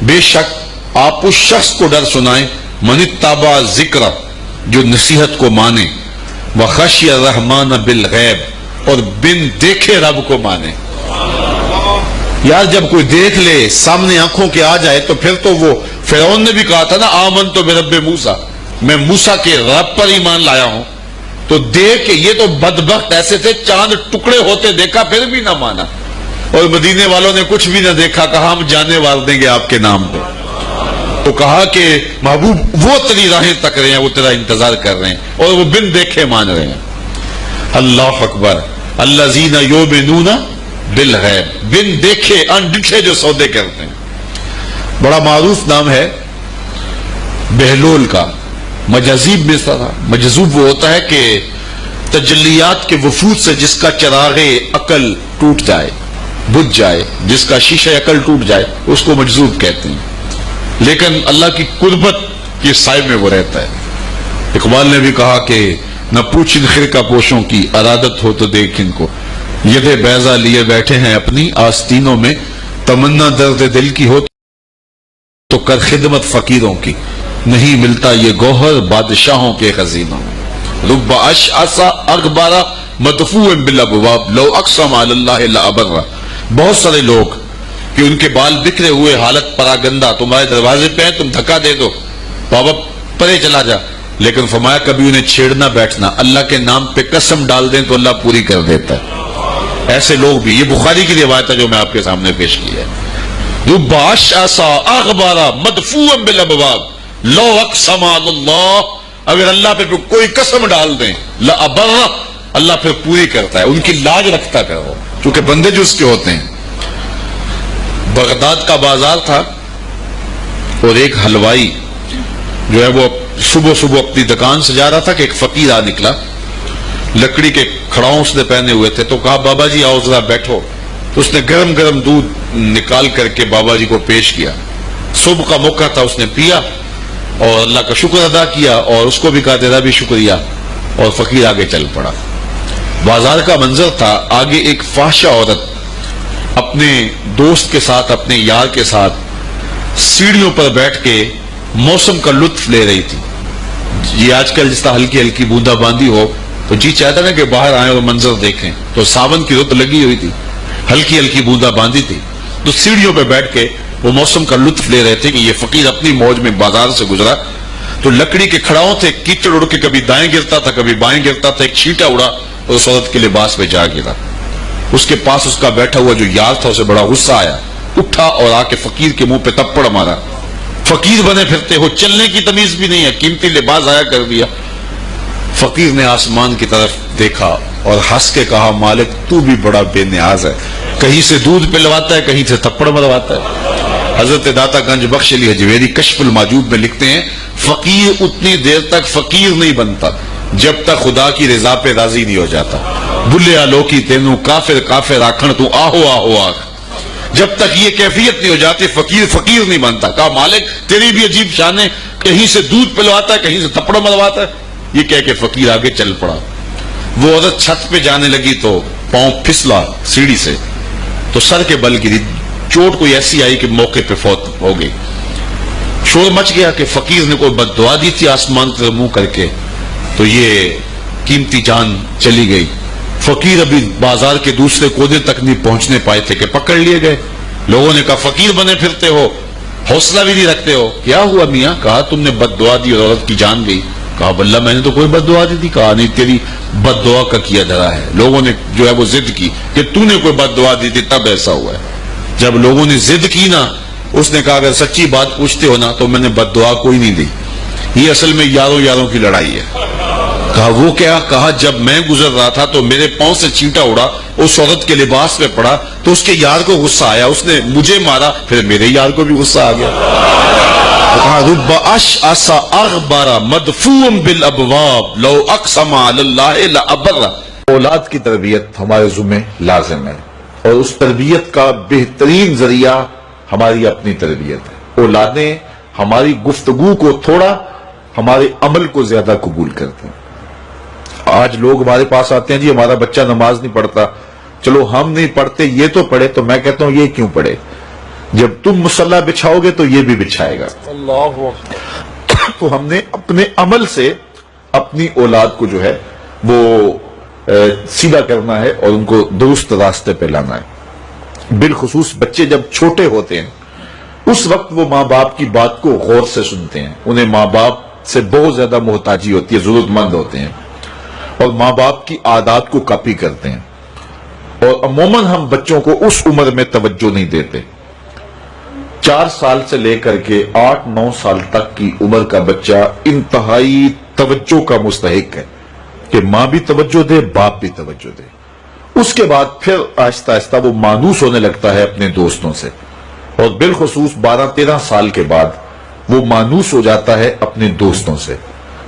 بے شک آپ اس شخص کو ڈر سنائیں من اتبع ذکر جو نصیحت کو مانے وخشی الرحمن بالغیب اور بن دیکھے رب کو مانے. یار جب کوئی دیکھ لے سامنے آنکھوں کے آ جائے تو پھر تو وہ فرعون نے بھی کہا تھا نا آمنت برب موسیٰ میں موسیٰ کے رب پر ایمان لایا ہوں. تو دیکھ کے یہ تو بدبخت ایسے تھے چاند ٹکڑے ہوتے دیکھا پھر بھی نہ مانا. اور مدینے والوں نے کچھ بھی نہ دیکھا کہا ہم جانے وار دیں گے آپ کے نام پہ. تو کہا کہ محبوب وہ تیری راہیں تک رہے ہیں وہ تیرا انتظار کر رہے ہیں اور وہ بن دیکھے مان رہے ہیں. اللہ اکبر. الذین یؤمنون بالغیب بن دیکھے انڈٹھے جو سودے کرتے ہیں. بڑا معروف نام ہے بہلول کا. مجذوب میں تھا. مجذوب وہ ہوتا ہے کہ تجلیات کے وفود سے جس کا چراغ عقل ٹوٹ جائے بجھ جائے جس کا شیشہ عقل ٹوٹ جائے اس کو مجذوب کہتے ہیں. لیکن اللہ کی قربت کے سائے میں وہ رہتا ہے. اقبال نے بھی کہا کہ نہ پوچھ ان خرقہ پوشوں کی ارادت ہو تو دیکھ ان کو یدے بیضا لیے بیٹھے ہیں اپنی آستینوں میں تمنا درد دل کی ہو تو کر خدمت فقیروں کی نہیں ملتا یہ گوہر بادشاہوں کے خزینوں میں. رب اشعث اغبر مدفوع بالابواب لو اقسم علی اللہ لابر. بہت سارے لوگ کہ ان کے بال بکھرے ہوئے حالت پراگندہ تمہارے دروازے پہ ہیں تم دھکا دے دو بابا پرے چلا جا. لیکن فرمایا کبھی انہیں چھیڑنا بیٹھنا اللہ کے نام پہ قسم ڈال دیں تو اللہ پوری کر دیتا ہے. ایسے لوگ بھی. یہ بخاری کی روایت ہے جو میں آپ کے سامنے پیش کی ہے. رب اشعث اغبر مدفوع بالابواب لو اقسم علی اللہ. اگر اللہ پہ کوئی قسم ڈال دیں لابر اللہ پھر پوری کرتا ہے. ان کی لاج رکھتا کرو کیونکہ بندے جو اس کے ہوتے ہیں. بغداد کا بازار تھا اور ایک حلوائی جو ہے وہ صبح صبح اپنی دکان سے جا رہا تھا کہ ایک فقیر آ نکلا. لکڑی کے کھڑاؤں اس نے پہنے ہوئے تھے. تو کہا بابا جی آؤ ذرا بیٹھو. تو اس نے گرم گرم دودھ نکال کر کے بابا جی کو پیش کیا. صبح کا موقع تھا اس نے پیا اور اللہ کا شکر ادا کیا اور اس کو بھی کہا تیرا بھی شکریہ اور فقیر آگے چل پڑا. بازار کا منظر تھا. آگے ایک فاحشہ عورت اپنے دوست کے ساتھ اپنے یار کے ساتھ سیڑھیوں پر بیٹھ کے موسم کا لطف لے رہی تھی. یہ آج کل جس طرح ہلکی ہلکی بوندا باندی ہو تو جی چاہتا نا کہ باہر آئیں اور منظر دیکھیں. تو ساون کی رت لگی ہوئی تھی ہلکی ہلکی بوندا باندی تھی. تو سیڑھیوں پہ بیٹھ کے وہ موسم کا لطف لے رہے تھے کہ یہ فقیر اپنی موج میں بازار سے گزرا. تو لکڑی کے کھڑاؤں تھے. کیچڑ اڑ کے کبھی دائیں گرتا تھا کبھی بائیں گرتا تھا. ایک چھینٹا اڑا اور اس عورت کے لباس پہ جا گرا. اس کے پاس اس کا بیٹھا ہوا جو یار تھا اسے بڑا غصہ آیا. اٹھا اور آ کے فقیر کے منہ پہ تپڑ مارا. فقیر بنے پھرتے ہو چلنے کی تمیز بھی نہیں ہے قیمتی لباس ضائع کر دیا. فقیر نے آسمان کی طرف دیکھا اور ہنس کے کہا مالک تو بھی بڑا بے نیاز ہے. کہیں سے دودھ پلواتا ہے کہیں سے تھپڑ مرواتا ہے. حضرت داتا گنج بخش علی حجویری کشف الماجوب میں لکھتے ہیں فقیر اتنی دیر تک فقیر نہیں بنتا جب تک خدا کی رضا پہ راضی نہیں ہو جاتا. بلیا لوکی تینوں کافر کافر آکھن تو آہو آہو آکھ. جب تک یہ کیفیت نہیں ہو جاتی فقیر فقیر نہیں بنتا. کہا مالک تیری بھی عجیب شان ہے کہیں سے دودھ پلواتا ہے کہیں سے تھپڑ مرواتا ہے. یہ کہہ کے فقیر آگے چل پڑا. وہ عورت چھت پہ جانے لگی تو پاؤں پھسلا سیڑھی سے تو سر کے بل گری. چوٹ کوئی ایسی آئی کہ موقع پہ فوت ہو گئی. شور مچ گیا کہ فقیر نے کوئی بد دعا دی تھی آسمان سے منہ کر کے تو یہ قیمتی جان چلی گئی. فقیر ابھی بازار کے دوسرے کونے تک نہیں پہنچنے پائے تھے کہ پکڑ لیے گئے. لوگوں نے کہا فقیر بنے پھرتے ہو حوصلہ بھی نہیں رکھتے ہو. کیا ہوا میاں؟ کہا تم نے بد دعا دی اور عورت کی جان گئی. کہا واللہ میں نے تو کوئی بد دعا دی تھی. کہا نہیں تیری بد دعا کا کیا دھرا ہے. لوگوں نے جو ہے وہ ضد کی کہ تو نے کوئی بد دعا دی تھی تب ایسا ہوا ہے. جب لوگوں نے ضد کی نا اس نے کہا اگر سچی بات پوچھتے ہو نا تو میں نے بد دعا کوئی نہیں دی. یہ اصل میں یاروں یاروں کی لڑائی ہے. کہا وہ کیا؟ کہا جب میں گزر رہا تھا تو میرے پاؤں سے چینٹا اڑا اس عورت کے لباس پہ پڑا تو اس کے یار کو غصہ آیا اس نے مجھے مارا پھر میرے یار کو بھی غصہ آ گیا. کہا رب اشعث اغبر مدفوع بالابواب لو اقسم علی اللہ لابر. اولاد کی تربیت ہمارے ذمہ لازم ہے اور اس تربیت کا بہترین ذریعہ ہماری اپنی تربیت ہے. اولادیں ہماری گفتگو کو تھوڑا ہمارے عمل کو زیادہ قبول کرتے ہیں. آج لوگ ہمارے پاس آتے ہیں جی ہمارا بچہ نماز نہیں پڑھتا. چلو ہم نہیں پڑھتے یہ تو پڑھے. تو میں کہتا ہوں یہ کیوں پڑھے؟ جب تم مصلی بچھاؤ گے تو یہ بھی بچھائے گا. اللہ تو ہم نے اپنے عمل سے اپنی اولاد کو جو ہے وہ سیدھا کرنا ہے اور ان کو درست راستے پہ لانا ہے. بالخصوص بچے جب چھوٹے ہوتے ہیں اس وقت وہ ماں باپ کی بات کو غور سے سنتے ہیں. انہیں ماں باپ سے بہت زیادہ محتاجی ہوتی ہے, ضرورت مند ہوتے ہیں اور ماں باپ کی عادات کو کاپی کرتے ہیں. اور عموماً ہم بچوں کو اس عمر میں توجہ نہیں دیتے. 4 سال سے لے کر کے 8-9 سال تک کی عمر کا بچہ انتہائی توجہ کا مستحق ہے کہ ماں بھی توجہ دے, باپ بھی توجہ دے. اس کے بعد پھر آہستہ آہستہ وہ مانوس ہونے لگتا ہے اپنے دوستوں سے, اور بالخصوص 12-13 سال کے بعد وہ مانوس ہو جاتا ہے اپنے دوستوں سے.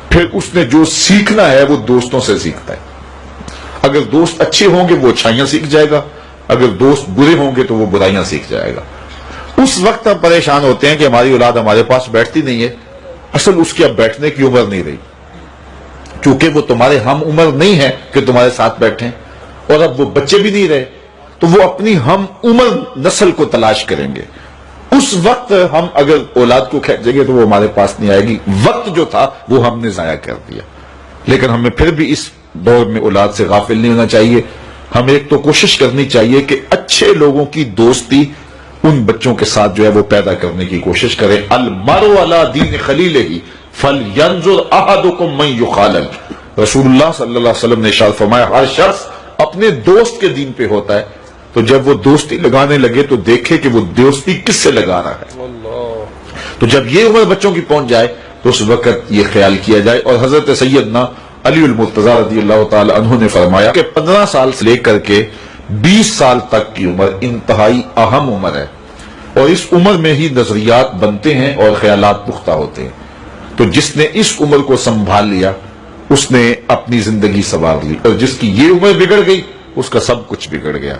پھر اس نے جو سیکھنا ہے وہ دوستوں سے سیکھتا ہے. اگر دوست اچھے ہوں گے وہ اچھائیاں سیکھ جائے گا, اگر دوست برے ہوں گے تو وہ برائیاں سیکھ جائے گا. اس وقت ہم پریشان ہوتے ہیں کہ ہماری اولاد ہمارے پاس بیٹھتی نہیں ہے. اصل اس کی اب بیٹھنے کی عمر نہیں رہی, چونکہ وہ تمہارے ہم عمر نہیں ہے کہ تمہارے ساتھ بیٹھیں, اور اب وہ بچے بھی نہیں رہے تو وہ اپنی ہم عمر نسل کو تلاش کریں گے. اس وقت ہم اگر اولاد کو کھینچیں گے تو وہ ہمارے پاس نہیں آئے گی. وقت جو تھا وہ ہم نے ضائع کر دیا. لیکن ہمیں پھر بھی اس دور میں اولاد سے غافل نہیں ہونا چاہیے. ہمیں ایک تو کوشش کرنی چاہیے کہ اچھے لوگوں کی دوستی ان بچوں کے ساتھ جو ہے وہ پیدا کرنے کی کوشش کریں. المرء علی دین خلیلہ فلینظر احدکم من یخالل. رسول اللہ صلی اللہ علیہ وسلم نے ارشاد فرمایا ہر شخص اپنے دوست کے دین پہ ہوتا ہے, تو جب وہ دوستی لگانے لگے تو دیکھے کہ وہ دوستی کس سے لگا رہا ہے. تو جب یہ عمر بچوں کی پہنچ جائے تو اس وقت یہ خیال کیا جائے. اور حضرت سیدنا علی المرتضیٰ رضی اللہ تعالی عنہ نے فرمایا کہ 15 سال سے لے کر کے 20 سال تک کی عمر انتہائی اہم عمر ہے, اور اس عمر میں ہی نظریات بنتے ہیں اور خیالات پختہ ہوتے ہیں. تو جس نے اس عمر کو سنبھال لیا اس نے اپنی زندگی سنوار لی, اور جس کی یہ عمر بگڑ گئی اس کا سب کچھ بگڑ گیا.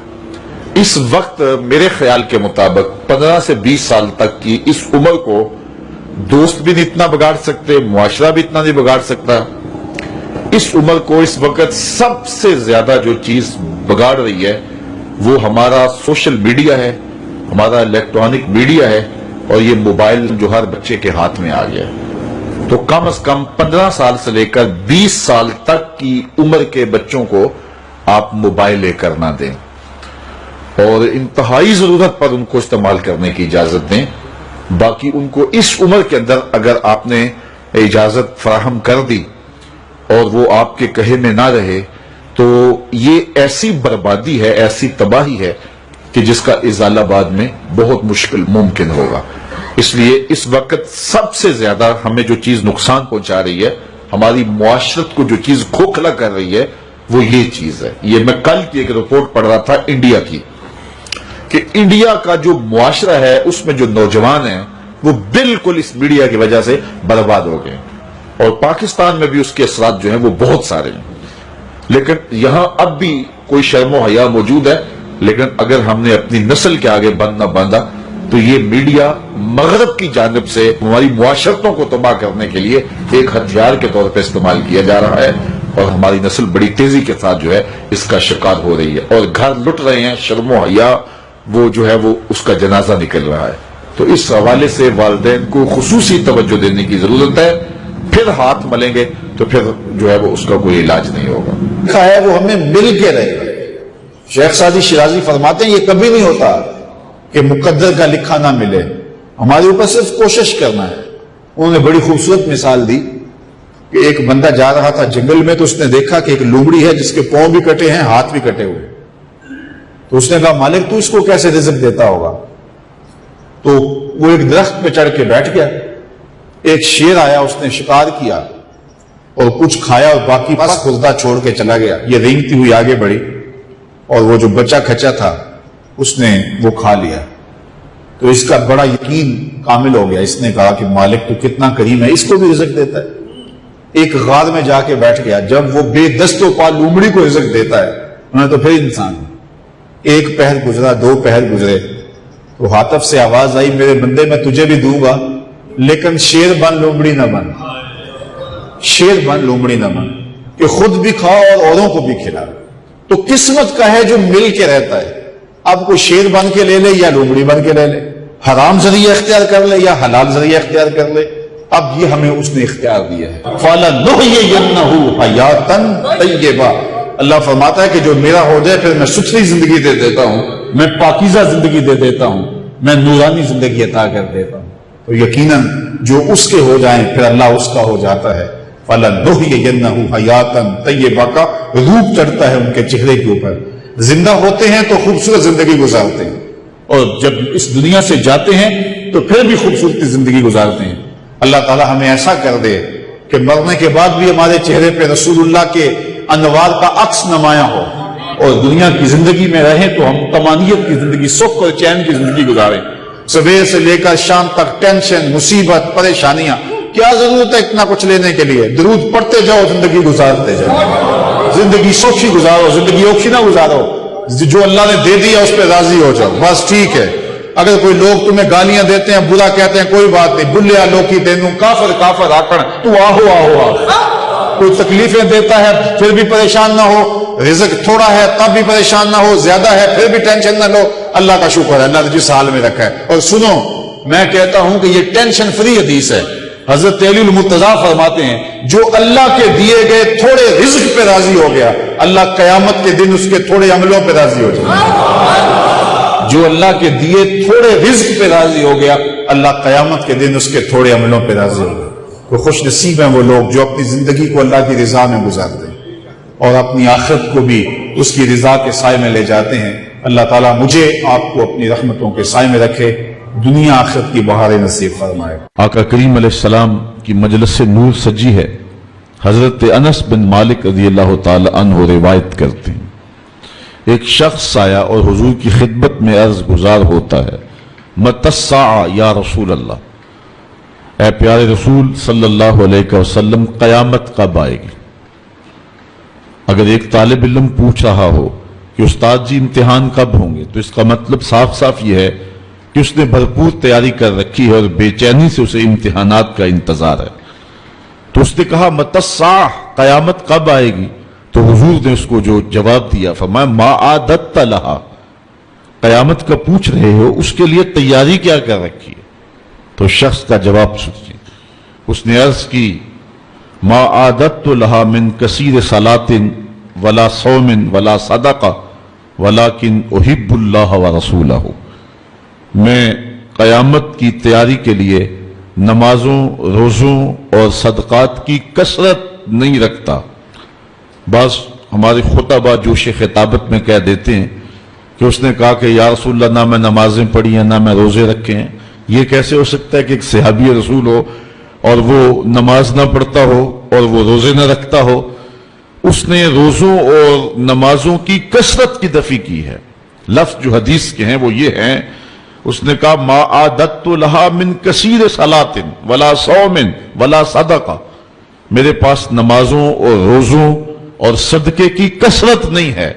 اس وقت میرے خیال کے مطابق 15 سے 20 سال تک کی اس عمر کو دوست بھی نہیں اتنا بگاڑ سکتے, معاشرہ بھی اتنا نہیں بگاڑ سکتا. اس عمر کو اس وقت سب سے زیادہ جو چیز بگاڑ رہی ہے وہ ہمارا سوشل میڈیا ہے, ہمارا الیکٹرانک میڈیا ہے, اور یہ موبائل جو ہر بچے کے ہاتھ میں آ گیا ہے. تو کم از کم 15 سال سے لے کر 20 سال تک کی عمر کے بچوں کو آپ موبائل لے کر نہ دیں, اور انتہائی ضرورت پر ان کو استعمال کرنے کی اجازت دیں. باقی ان کو اس عمر کے اندر اگر آپ نے اجازت فراہم کر دی اور وہ آپ کے کہے میں نہ رہے تو یہ ایسی بربادی ہے, ایسی تباہی ہے کہ جس کا ازالہ بعد میں بہت مشکل ممکن ہوگا. اس لیے اس وقت سب سے زیادہ ہمیں جو چیز نقصان پہنچا رہی ہے, ہماری معاشرت کو جو چیز کھوکھلا کر رہی ہے وہ یہ چیز ہے. یہ میں کل کی ایک رپورٹ پڑھ رہا تھا انڈیا کی, کہ انڈیا کا جو معاشرہ ہے اس میں جو نوجوان ہیں وہ بالکل اس میڈیا کی وجہ سے برباد ہو گئے, اور پاکستان میں بھی اس کے اثرات جو ہیں وہ بہت سارے ہیں. لیکن یہاں اب بھی کوئی شرم و حیا موجود ہے, لیکن اگر ہم نے اپنی نسل کے آگے بند نہ باندھا تو یہ میڈیا مغرب کی جانب سے ہماری معاشرتوں کو تباہ کرنے کے لیے ایک ہتھیار کے طور پہ استعمال کیا جا رہا ہے, اور ہماری نسل بڑی تیزی کے ساتھ جو ہے اس کا شکار ہو رہی ہے, اور گھر لٹ رہے ہیں. شرم و حیا وہ جو ہے وہ اس کا جنازہ نکل رہا ہے. تو اس حوالے سے والدین کو خصوصی توجہ دینے کی ضرورت ہے. پھر ہاتھ ملیں گے تو پھر جو ہے وہ اس کا کوئی علاج نہیں ہوگا. لکھا ہے وہ ہمیں مل کے رہے. شیخ سعدی شیرازی فرماتے ہیں یہ کبھی نہیں ہوتا کہ مقدر کا لکھا نہ ملے, ہمارے اوپر صرف کوشش کرنا ہے. انہوں نے بڑی خوبصورت مثال دی کہ ایک بندہ جا رہا تھا جنگل میں, تو اس نے دیکھا کہ ایک لومڑی ہے جس کے پاؤں بھی کٹے ہیں, ہاتھ بھی کٹے ہوئے. تو اس نے کہا مالک تو اس کو کیسے رزق دیتا ہوگا؟ تو وہ ایک درخت پہ چڑھ کے بیٹھ گیا. ایک شیر آیا, اس نے شکار کیا اور کچھ کھایا اور باقی بس خزدہ چھوڑ کے چلا گیا. یہ رینگتی ہوئی آگے بڑھی اور وہ جو بچہ کھچا تھا اس نے وہ کھا لیا. تو اس کا بڑا یقین کامل ہو گیا. اس نے کہا کہ مالک تو کتنا کریم ہے, اس کو بھی رزق دیتا ہے. ایک غار میں جا کے بیٹھ گیا. جب وہ بے دست و پا لومڑی کو رزق دیتا ہے, انہیں تو پھر انسان. ایک پہر گزرا, 2 پہر گزرے, تو حاطف سے آواز آئی میرے بندے میں تجھے بھی دوں گا لیکن شیر بن لومڑی نہ بن. شیر بن لومڑی نہ بن کہ خود بھی کھاؤ اور اوروں کو بھی کھلا. تو قسمت کا ہے جو مل کے رہتا ہے. اب کوئی شیر بن کے لے لے یا لومڑی بن کے لے لے, حرام ذریعہ اختیار کر لے یا حلال ذریعہ اختیار کر لے، اب یہ ہمیں اس نے اختیار دیا ہے۔ فَلَنُحْيِيَنَّهُ حَيَاتًا طَيِّبَةً، اللہ فرماتا ہے کہ جو میرا ہو جائے پھر میں ستھری زندگی دے دیتا ہوں، میں پاکیزہ زندگی دے دیتا ہوں، میں نورانی زندگی عطا کر دیتا ہوں۔ تو یقیناً جو اس کے ہو جائیں پھر اللہ اس کا ہو جاتا ہے۔ فَلَنُحْيِيَنَّهُ حَيَاتًا طَيِّبَةً کا روپ چڑھتا ہے ان کے چہرے کے اوپر، زندہ ہوتے ہیں تو خوبصورت زندگی گزارتے ہیں، اور جب اس دنیا سے جاتے ہیں تو پھر بھی خوبصورت زندگی گزارتے ہیں۔ اللہ تعالی ہمیں ایسا کر دے کہ مرنے کے بعد بھی ہمارے چہرے پہ رسول اللہ کے انوار کا عکس نمایاں ہو، اور دنیا کی زندگی میں رہیں تو ہم طمانیت کی زندگی، سکھ اور چین کی زندگی گزاریں۔ صبح سے لے کر شام تک ٹینشن، مصیبت، پریشانیاں، کیا ضرورت ہے اتنا کچھ لینے کے لیے؟ درود پڑھتے جاؤ، زندگی گزارتے جاؤ، زندگی سوچی گزارو، زندگی اوکھی نہ گزارو، جو اللہ نے دے دیا اس پہ راضی ہو جاؤ، بس ٹھیک ہے۔ اگر کوئی لوگ تمہیں گالیاں دیتے ہیں، برا کہتے ہیں، کوئی بات نہیں، بلیا لوکی تینوں کافر کافر آکڑ، تو آہو آہو آہو۔ کوئی تکلیفیں دیتا ہے پھر بھی پریشان نہ ہو، رزق تھوڑا ہے تب بھی پریشان نہ ہو، زیادہ ہے پھر بھی ٹینشن نہ لو، اللہ کا شکر ہے، اللہ نے جس حال میں رکھا ہے۔ اور سنو، میں کہتا ہوں کہ یہ ٹینشن فری حدیث ہے۔ حضرت علی المرتضیٰ فرماتے ہیں جو اللہ کے دیے گئے تھوڑے رزق پہ راضی ہو گیا، اللہ قیامت کے دن اس کے تھوڑے عملوں پہ راضی ہو جائے گا۔ جو اللہ کے دیے تھوڑے رزق پہ راضی ہو گیا، اللہ قیامت کے دن اس کے تھوڑے عملوں پہ راضی ہو گیا۔ تو خوش نصیب ہیں وہ لوگ جو اپنی زندگی کو اللہ کی رضا میں گزارتے ہیں اور اپنی آخرت کو بھی اس کی رضا کے سائے میں لے جاتے ہیں۔ اللہ تعالیٰ مجھے آپ کو اپنی رحمتوں کے سائے میں رکھے، دنیا آخرت کی بہاریں نصیب فرمائے۔ آقا کریم علیہ السلام کی مجلس نور سجی ہے۔ حضرت انس بن مالک رضی اللہ تعالی عنہ روایت کرتے ہیں، ایک شخص آیا اور حضور کی خدمت میں عرض گزار ہوتا ہے، متی الساعہ یا رسول اللہ، اے پیارے رسول صلی اللہ علیہ وسلم، قیامت کب آئے گی؟ اگر ایک طالب علم پوچھ رہا ہو کہ استاد جی امتحان کب ہوں گے، تو اس کا مطلب صاف صاف یہ ہے کہ اس نے بھرپور تیاری کر رکھی ہے اور بے چینی سے اسے امتحانات کا انتظار ہے۔ تو اس نے کہا متی الساعہ، قیامت کب آئے گی؟ تو حضور نے اس کو جو جواب دیا، فرمایا ما عادت لہا، قیامت کا پوچھ رہے ہو، اس کے لیے تیاری کیا کر رکھی ہے؟ تو شخص کا جواب سنیے، اس نے عرض کی ما عادت لہا من کثیر صلاۃ ولا صوم ولا صدقہ ولکن احب اللہ ورسولہ، میں قیامت کی تیاری کے لیے نمازوں، روزوں اور صدقات کی کثرت نہیں رکھتا۔ بعض ہمارے خطبہ جوش خطابت میں کہہ دیتے ہیں کہ اس نے کہا کہ یا رسول اللہ، نہ میں نمازیں پڑھی ہیں، نہ میں روزے رکھے ہیں۔ یہ کیسے ہو سکتا ہے کہ ایک صحابی رسول ہو اور وہ نماز نہ پڑھتا ہو اور وہ روزے نہ رکھتا ہو؟ اس نے روزوں اور نمازوں کی کثرت کی دفع کی ہے۔ لفظ جو حدیث کے ہیں وہ یہ ہیں، اس نے کہا ما عادت لہا من کثیر صلاۃ ولا صوم ولا صدقہ، میرے پاس نمازوں اور روزوں اور صدقے کی کثرت نہیں ہے۔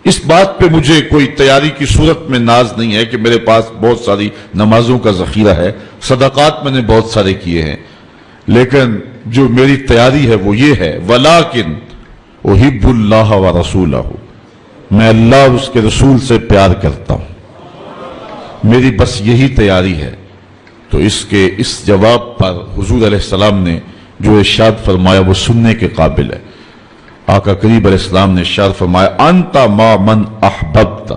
اس بات پہ مجھے کوئی تیاری کی صورت میں ناز نہیں ہے کہ میرے پاس بہت ساری نمازوں کا ذخیرہ ہے، صدقات میں نے بہت سارے کیے ہیں، لیکن جو میری تیاری ہے وہ یہ ہے ولیکن احب اللہ ورسولہ، میں اللہ اور اس کے رسول سے پیار کرتا ہوں، میری بس یہی تیاری ہے۔ تو اس جواب پر حضور علیہ السلام نے جو ارشاد فرمایا وہ سننے کے قابل ہے۔ آقا کریم علیہ السلام نے ارشاد فرمایا انت ما من احببت،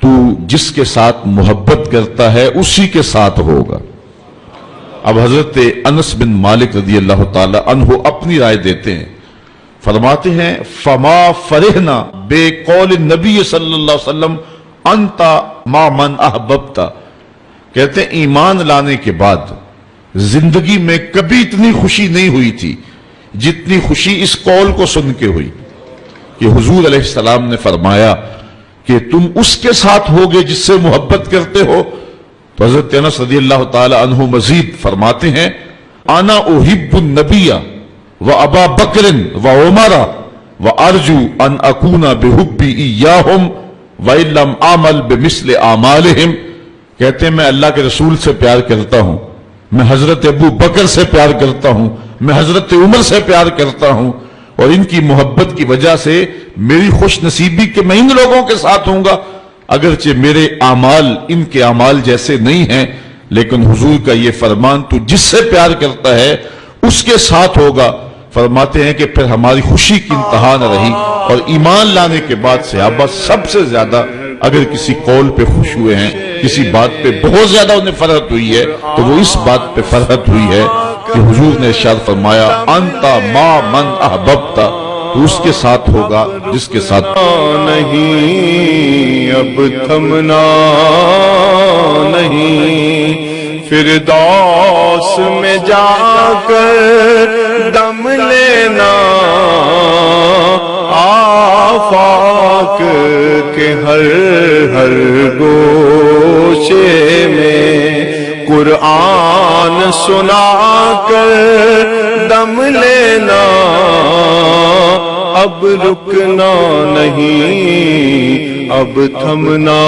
تو جس کے ساتھ محبت کرتا ہے اسی کے ساتھ ہوگا۔ اب حضرت انس بن مالک رضی اللہ تعالی عنہ اپنی رائے دیتے ہیں، فرماتے ہیں فما فرحنا بے قول النبی صلی اللہ علیہ وسلم انت ما من احببت، کہتے ہیں ایمان لانے کے بعد زندگی میں کبھی اتنی خوشی نہیں ہوئی تھی جتنی خوشی اس قول کو سن کے ہوئی کہ حضور علیہ السلام نے فرمایا کہ تم اس کے ساتھ ہوگے جس سے محبت کرتے ہو۔ تو حضرت انس رضی اللہ تعالی عنہ مزید فرماتے ہیں انا احب النبی و ابا بکر و عمر و ارجو ان اکون بحبی ایاہم وَإِن لَمْ أَعْمَلْ بِمِثْلِ أَعْمَالِهِمْ، کہتے ہیں میں اللہ کے رسول سے پیار کرتا ہوں، میں حضرت ابو بکر سے پیار کرتا ہوں، میں حضرت عمر سے پیار کرتا ہوں، اور ان کی محبت کی وجہ سے میری خوش نصیبی کہ میں ان لوگوں کے ساتھ ہوں گا اگرچہ میرے اعمال ان کے اعمال جیسے نہیں ہیں، لیکن حضور کا یہ فرمان تو جس سے پیار کرتا ہے اس کے ساتھ ہوگا۔ فرماتے ہیں کہ پھر ہماری خوشی کی انتہا نہ رہی، اور ایمان لانے کے بعد صحابہ سب سے زیادہ اگر کسی قول پہ خوش ہوئے ہیں، کسی بات پہ بہت زیادہ انہیں فرحت ہوئی ہے، تو وہ اس بات پہ فرحت ہوئی ہے کہ حضور نے ارشاد فرمایا انتا ما من احببتا، تو اس کے ساتھ ہوگا جس کے ساتھ نہیں اب تھمنا نہیں، فردوس میں جا کر دم لینا، آفاق کے ہر ہر گوشے میں قرآن سنا کر دم لینا، اب رکنا نہیں اب تھمنا